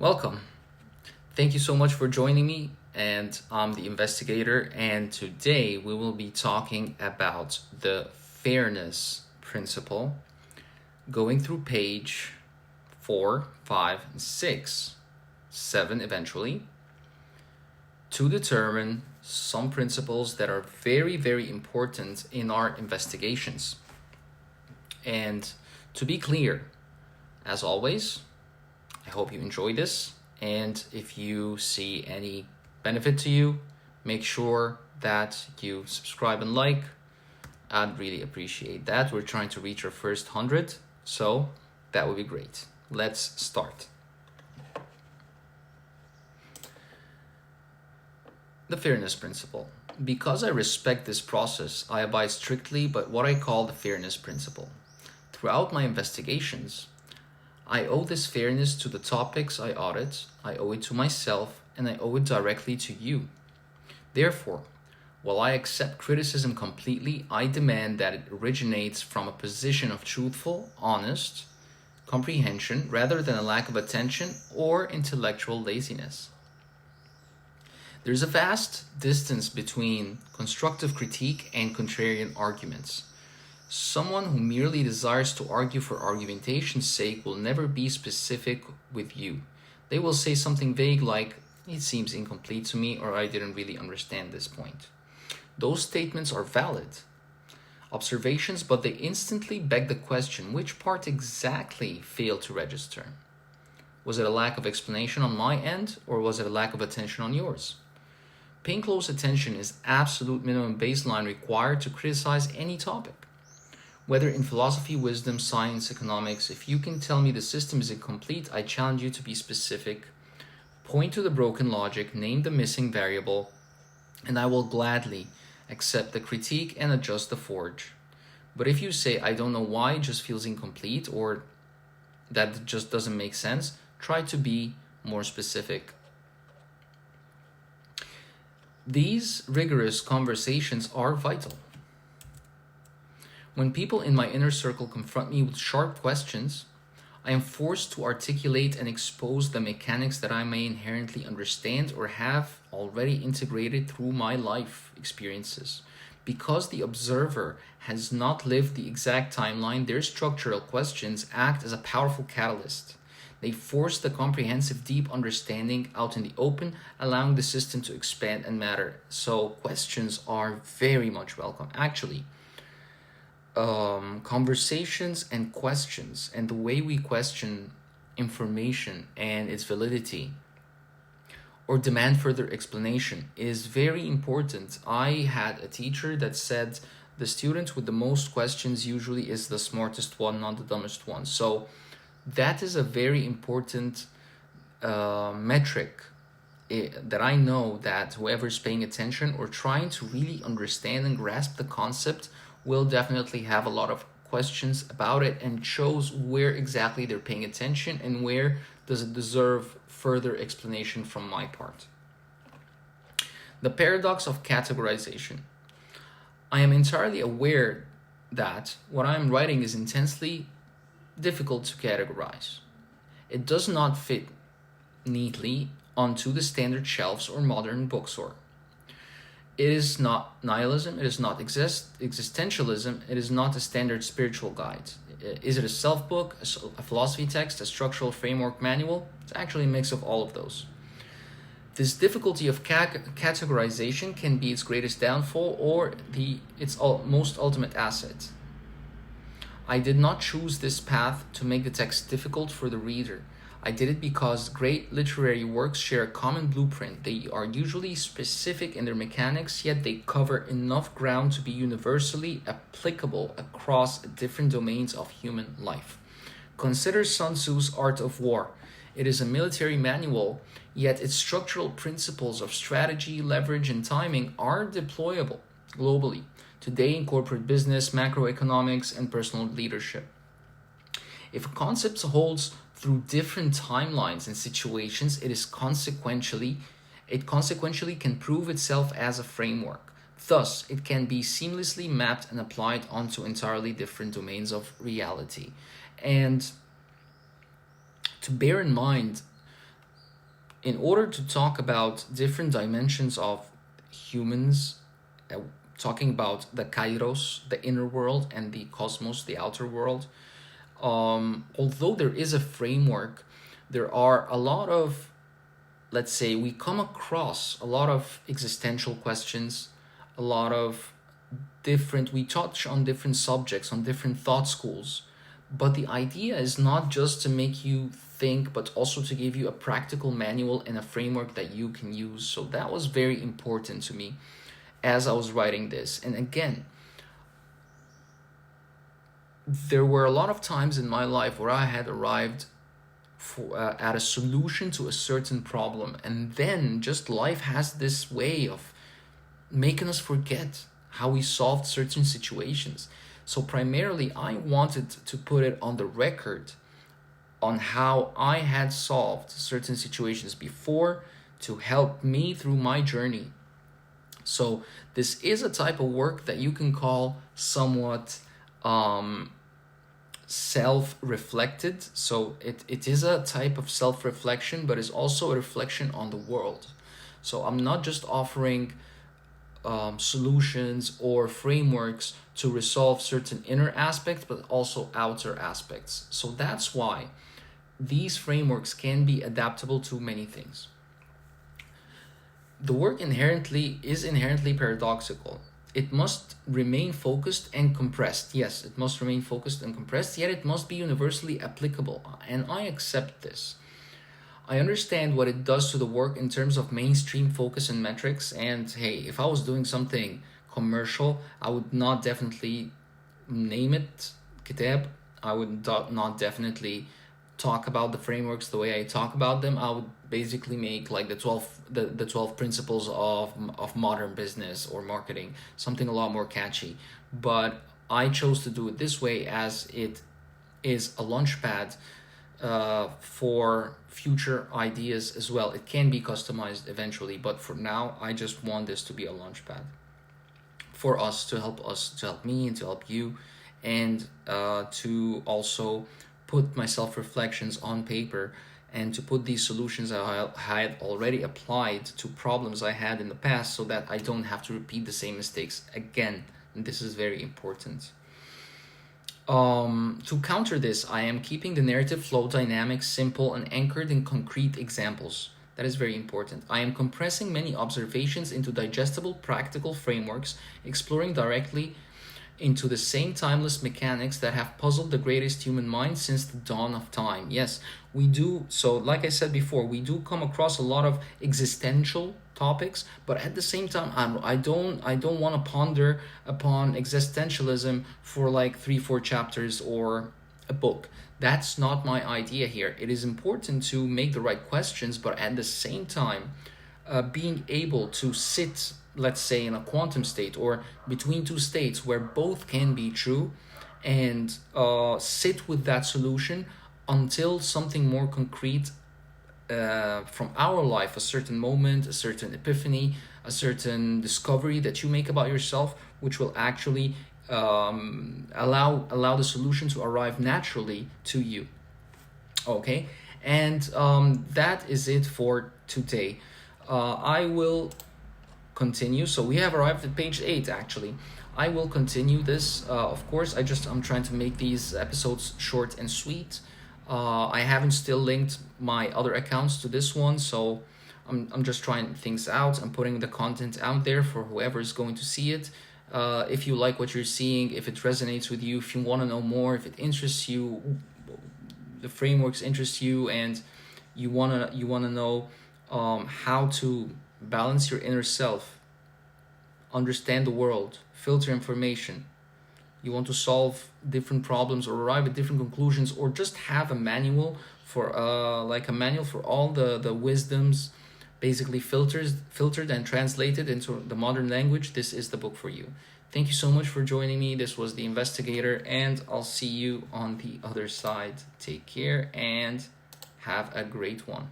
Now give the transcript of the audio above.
Welcome. Thank you so much for joining me, and I'm the investigator, and today we will be talking about the fairness principle, going through page 4, 5, and 6, 7 eventually, to determine some principles that are very, very important in our investigations. And to be clear, as always, I hope you enjoy this, and if you see any benefit to you, make sure that you subscribe and like. I'd really appreciate that. We're trying to reach our first 100, so that would be great. Let's start. The fairness principle. Because I respect this process, I abide strictly by what I call the fairness principle. Throughout my investigations, I owe this fairness to the topics I audit, I owe it to myself, and I owe it directly to you. Therefore, while I accept criticism completely, I demand that it originates from a position of truthful, honest comprehension rather than a lack of attention or intellectual laziness. There's a vast distance between constructive critique and contrarian arguments. Someone who merely desires to argue for argumentation's sake will never be specific with you. They will say something vague like, "It seems incomplete to me," or "I didn't really understand this point." Those statements are valid observations, but they instantly beg the question, which part exactly failed to register? Was it a lack of explanation on my end, or was it a lack of attention on yours? Paying close attention is absolute minimum baseline required to criticize any topic. Whether in philosophy, wisdom, science, economics, if you can tell me the system is incomplete, I challenge you to be specific, point to the broken logic, name the missing variable, and I will gladly accept the critique and adjust the forge. But if you say, "I don't know why it just feels incomplete," or "that just doesn't make sense," try to be more specific. These rigorous conversations are vital. When people in my inner circle confront me with sharp questions, I am forced to articulate and expose the mechanics that I may inherently understand or have already integrated through my life experiences. Because the observer has not lived the exact timeline, their structural questions act as a powerful catalyst. They force the comprehensive, deep understanding out in the open, allowing the system to expand and matter. So questions are very much welcome. Actually, conversations and questions and the way we question information and its validity or demand further explanation is very important. I had a teacher that said the student with the most questions usually is the smartest one, not the dumbest one. So that is a very important metric that I know that whoever's paying attention or trying to really understand and grasp the concept will definitely have a lot of questions about it, and shows where exactly they're paying attention and where does it deserve further explanation from my part. The paradox of categorization. I am entirely aware that what I am writing is intensely difficult to categorize. It does not fit neatly onto the standard shelves or modern bookstore. It is not nihilism, it is not existentialism, it is not a standard spiritual guide. Is it a self-book, a philosophy text, a structural framework manual? It's actually a mix of all of those. This difficulty of categorization can be its greatest downfall or its most ultimate asset. I did not choose this path to make the text difficult for the reader. I did it because great literary works share a common blueprint. They are usually specific in their mechanics, yet they cover enough ground to be universally applicable across different domains of human life. Consider Sun Tzu's Art of War. It is a military manual, yet its structural principles of strategy, leverage, and timing are deployable globally, today in corporate business, macroeconomics, and personal leadership. If a concept holds through different timelines and situations, it consequentially can prove itself as a framework. Thus, it can be seamlessly mapped and applied onto entirely different domains of reality. And to bear in mind in order to talk about different dimensions of humans, talking about the kairos, the inner world, and the cosmos, the outer world, although there is a framework, there are a lot of, let's say, we come across a lot of existential questions, a lot of we touch on different subjects, on different thought schools. But the idea is not just to make you think, but also to give you a practical manual and a framework that you can use. So that was very important to me as I was writing this. And again, there were a lot of times in my life where I had arrived at a solution to a certain problem, and then just life has this way of making us forget how we solved certain situations. So primarily I wanted to put it on the record on how I had solved certain situations before to help me through my journey. So this is a type of work that you can call somewhat self-reflected. So it is a type of self-reflection, but it's also a reflection on the world. So I'm not just offering solutions or frameworks to resolve certain inner aspects, but also outer aspects. So that's why these frameworks can be adaptable to many things. The work is inherently paradoxical. It must remain focused and compressed. Yes, it must remain focused and compressed, yet it must be universally applicable. And I accept this. I understand what it does to the work in terms of mainstream focus and metrics. And hey, if I was doing something commercial, I would not definitely name it kitab. I would not definitely talk about the frameworks the way I talk about them. I would basically make like the 12 principles of modern business or marketing, something a lot more catchy. But I chose to do it this way as it is a launchpad for future ideas as well. It can be customized eventually, but for now I just want this to be a launchpad for us, to help me and to help you, and to also put my self-reflections on paper, and to put these solutions I had already applied to problems I had in the past, so that I don't have to repeat the same mistakes again. And this is very important. To counter this, I am keeping the narrative flow dynamic, simple, and anchored in concrete examples. That is very important. I am compressing many observations into digestible, practical frameworks, exploring directly into the same timeless mechanics that have puzzled the greatest human mind since the dawn of time. Yes, we do. So like I said before, we do come across a lot of existential topics, but at the same time, I don't want to ponder upon existentialism for like 3-4 chapters or a book. That's not my idea here. It is important to make the right questions, but at the same time, being able to sit, let's say, in a quantum state or between two states where both can be true, and sit with that solution until something more concrete from our life, a certain moment, a certain epiphany, a certain discovery that you make about yourself, which will actually allow the solution to arrive naturally to you. Okay, and that is it for today. I will continue. So we have arrived at page 8 actually. I will continue this. Of course, I'm trying to make these episodes short and sweet. I haven't still linked my other accounts to this one, so I'm just trying things out. I'm putting the content out there for whoever is going to see it. If you like what you're seeing, if it resonates with you, if you want to know more, if it interests you, the frameworks interest you, and you wanna know how to balance your inner self, understand the world, filter information. You want to solve different problems or arrive at different conclusions, or just have a manual for like a manual for all the wisdoms, basically filtered and translated into the modern language. This is the book for you. Thank you so much for joining me. This was The Investigator, and I'll see you on the other side. Take care and have a great one.